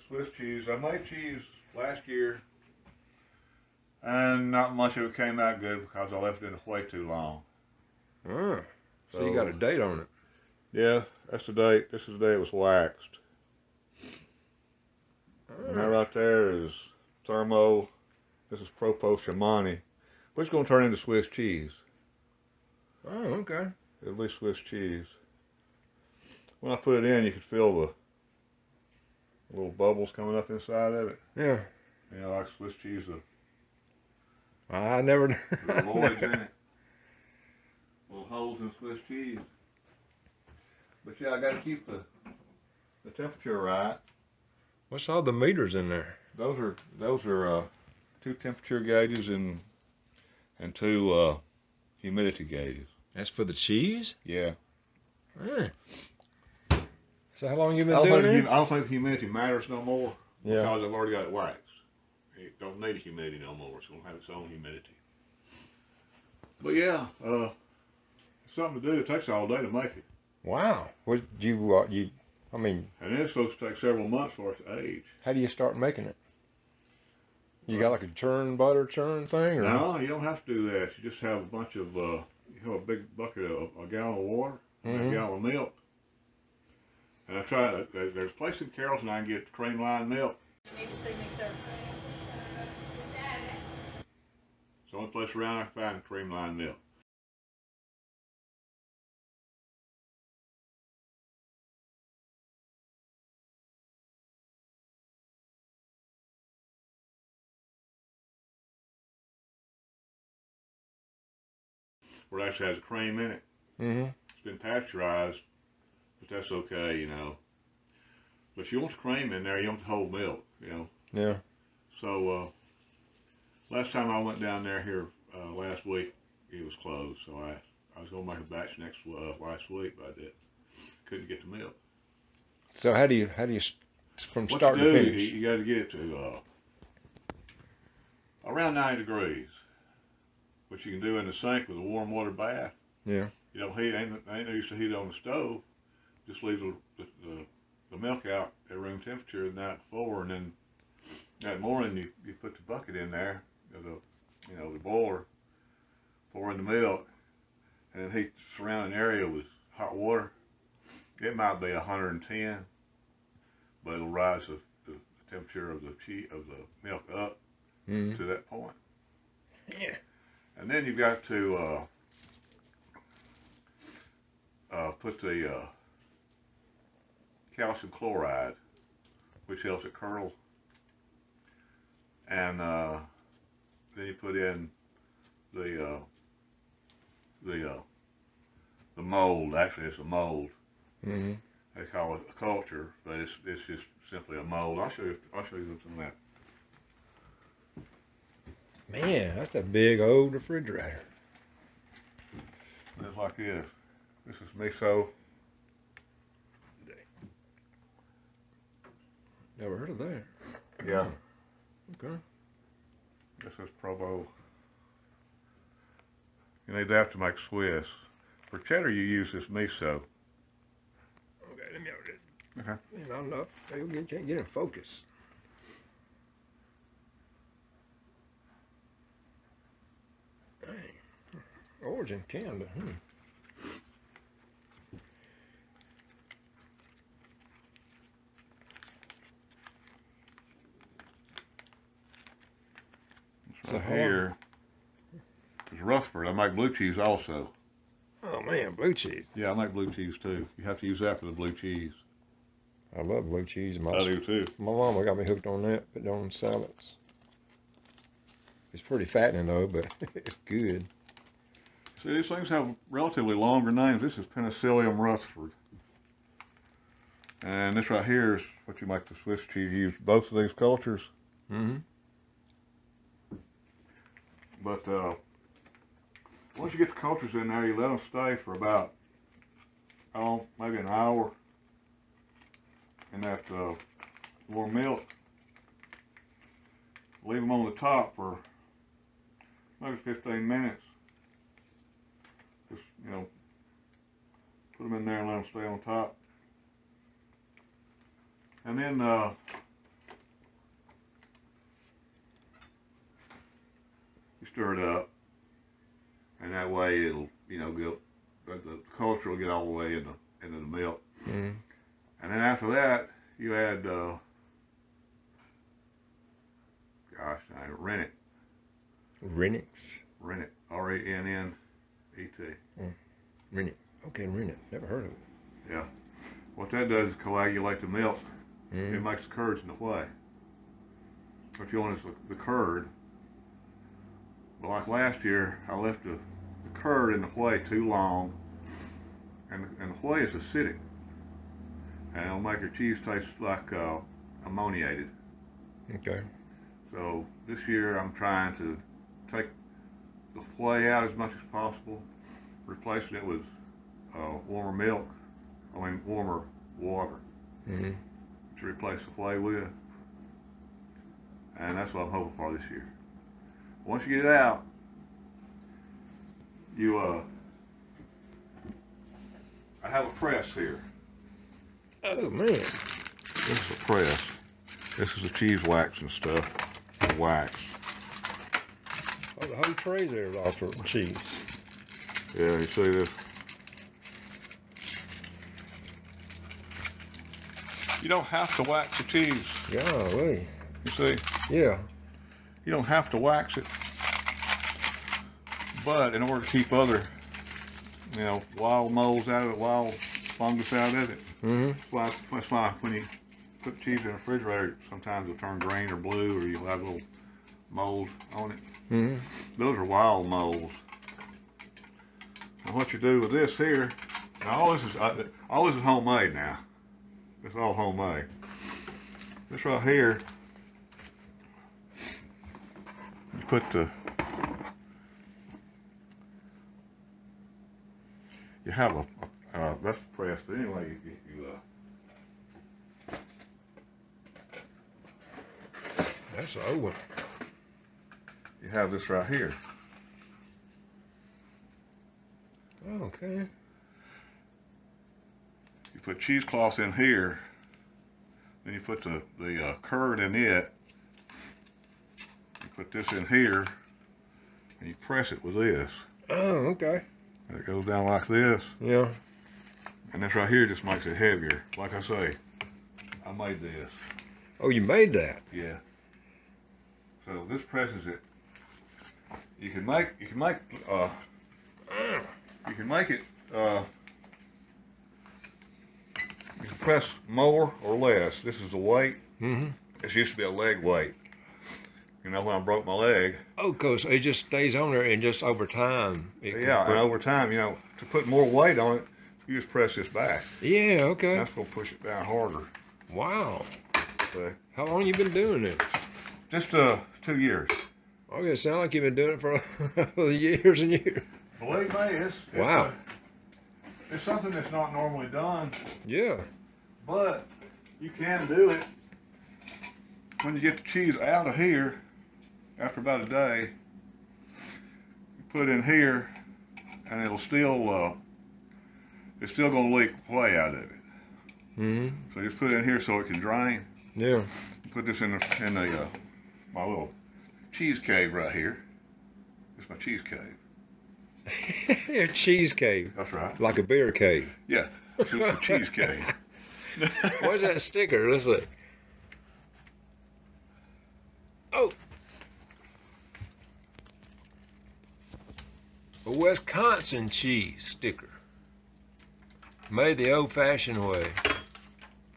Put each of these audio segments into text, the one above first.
Swiss cheese. I made cheese last year, and not much of it came out good because I left it in way too long. Ah, so you got a date on it. Yeah, that's the date. This is the day it was waxed. And that right there is Thermo. This is Propo Shamani. But it's going to turn into Swiss cheese. Oh, okay. It'll be Swiss cheese. When I put it in, you could feel the little bubbles coming up inside of it. Yeah. You know, like Swiss cheese. I never. The voids in it. Little holes in Swiss cheese. But yeah, I got to keep the temperature right. What's all the meters in there? Those are 2 temperature gauges and 2 humidity gauges. That's for the cheese? Yeah. Ah. So how long you been doing it? I don't think humidity matters no more. Yeah. Because I've already got it waxed. It don't need humidity no more. It's gonna have its own humidity. But yeah, it's something to do. It takes all day to make it. Wow. What I mean. And it's supposed to take several months for it to age. How do you start making it? You got like a butter churn thing, or? No, you don't have to do that. You just have a bunch of, you have a big bucket of a gallon of water and a gallon of milk. And I try. There's a place in Carrollton I can get cream line milk. You need to see me, sir. It's the only place around I can find cream line milk. Where it actually has cream in it. Mm-hmm. It's been pasteurized, but that's okay, you know. But you want the cream in there, you want the whole milk, you know. Yeah. So last time I went down there here last week, it was closed. So I was gonna make a batch last week, but I couldn't get the milk. So how do you from What start you to do, finish? you got to get it to around 90 degrees, which you can do in the sink with a warm water bath. Yeah. You don't heat, ain't no use to heat it on the stove. Just leave the milk out at room temperature the night before, and then that morning you put the bucket in there, the boiler, pour in the milk, and then heat the surrounding area with hot water. It might be 110, but it'll rise the temperature of the milk up to that point. Yeah. And then you've got to put the calcium chloride, which helps it curdle, and then you put in the mold. Actually, it's a mold. Mm-hmm. They call it a culture, but it's just simply a mold. I'll show you some of that. Man, that's a big old refrigerator. Just like this. This is miso. Never heard of that. Yeah. Okay. This is Provo. You need that to make Swiss. For cheddar, you use this miso. Okay, let me over it. Okay. You know, you can't get in focus. Dang. Origin Canada. So here is Rutherford. I make blue cheese also. Oh man, blue cheese. Yeah, I make blue cheese too. You have to use that for the blue cheese. I love blue cheese. I do too. My mama got me hooked on that, put it on salads. It's pretty fattening though, but it's good. See, these things have relatively longer names. This is Penicillium Rutherford. And this right here is what you make the Swiss cheese. You use both of these cultures. Mm-hmm. But once you get the cultures in there, you let them stay for about, maybe an hour in that warm milk. Leave them on the top for maybe 15 minutes. Just, put them in there and let them stay on top. And then stir it up, and that way it'll, go, the culture will get all the way into the milk. Mm. And then after that, you add, rennet. Rennet. R-A-N-N-E-T. Rennet. Okay, rennet. Never heard of it. Yeah. What that does is coagulate the milk. Mm. It makes the curds in the whey. What you want is the curd. But like last year, I left the curd in the whey too long, and the whey is acidic, and it'll make your cheese taste like ammoniated. Okay. So this year I'm trying to take the whey out as much as possible, replacing it with warmer water Mm-hmm. to replace the whey with, and that's what I'm hoping for this year. Once you get it out, I have a press here. Oh man. This is a press. This is the cheese wax and stuff. The wax. Oh, the whole tray there is all for cheese. Yeah, you see this? You don't have to wax the cheese. Golly. You see? Yeah. You don't have to wax it. But in order to keep other, wild molds out of it, wild fungus out of it, Mm-hmm. that's why when you put cheese in the refrigerator, sometimes it'll turn green or blue, or you'll have little mold on it. Mm-hmm. Those are wild molds. And what you do with this here, now all this is homemade now. It's all homemade. This right here, you put you have that's the press, but anyway, That's an old one. you have this right here. Okay. You put cheesecloth in here, then you put the curd in it. You put this in here, and you press it with this. Oh, okay. And it goes down like this. Yeah. And this right here just makes it heavier. Like I say, I made this. Oh, you made that? Yeah. So this presses it. You can make it. You can press more or less. This is the weight. Mm-hmm. This used to be a leg weight. When I broke my leg. Oh, cause it just stays on there, and just over time. Yeah, and over time, to put more weight on it, you just press this back. Yeah. Okay. That's gonna push it down harder. Wow. Okay. How long you been doing this? Just 2 years. Okay, it sounds like you've been doing it for years and years. Believe me, Wow. It's something that's not normally done, Yeah. but you can do it. When you get the cheese out of here, after about a day, you put it in here, and it's still gonna leak whey out of it. Mm-hmm. So just put it in here so it can drain. Yeah. Put this in my little cheese cave right here. It's my cheese cave. A cheese cave. That's right. Like a beer cave. Yeah, it's just a cheese cave. Where's that sticker? Let's look. Oh. A Wisconsin cheese sticker. Made the old-fashioned way.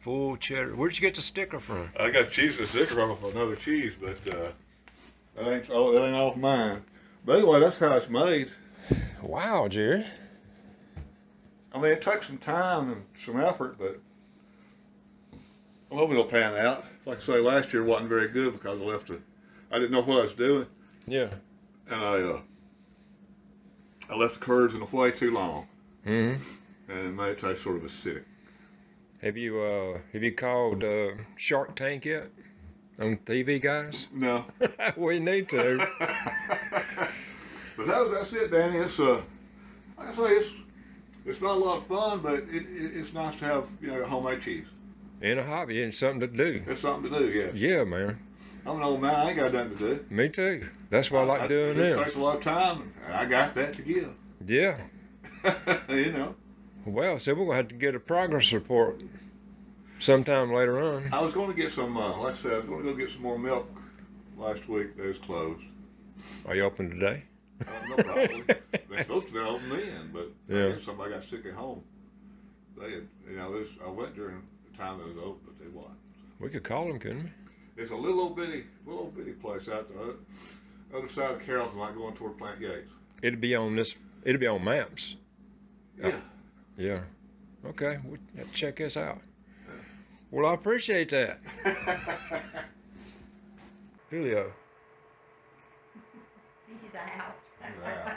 Full cheddar. Where'd you get the sticker from? I got cheese and sticker off of another cheese, but that ain't off mine. But anyway, that's how it's made. Wow, Jerry. I mean, it took some time and some effort, but I hope it'll pan out. Like I say, last year wasn't very good because I didn't know what I was doing, Yeah. and I left the curds in the whey too long, Mm-hmm. and it made it taste sort of acidic. Have you called Shark Tank yet? On TV, guys? No. We need to. But that's it, Danny. It's like I say, it's not a lot of fun, but it's nice to have homemade cheese. And a hobby and something to do. It's something to do, yeah. Yeah, man. I'm an old man. I ain't got nothing to do. Me too. That's why I like doing this. this. It takes a lot of time, and I got that to give. Yeah. You know. Well, so we're gonna have to get a progress report sometime later on. I was going to get some. Like I said, I was going to go get some more milk last week. They was closed. Are you open today? No, probably. They're supposed to be open then, but Yeah. I guess somebody got sick at home. They had, I went during the time it was open, but they wasn't. We could call them, couldn't we? It's a little old bitty place out the other side of Carrollton, like going toward Plant Gates. It'd be on this. It'd be on maps. Yeah. Yeah. Okay. We'll have to check this out. Well, I appreciate that. Julio. He's out. Yeah.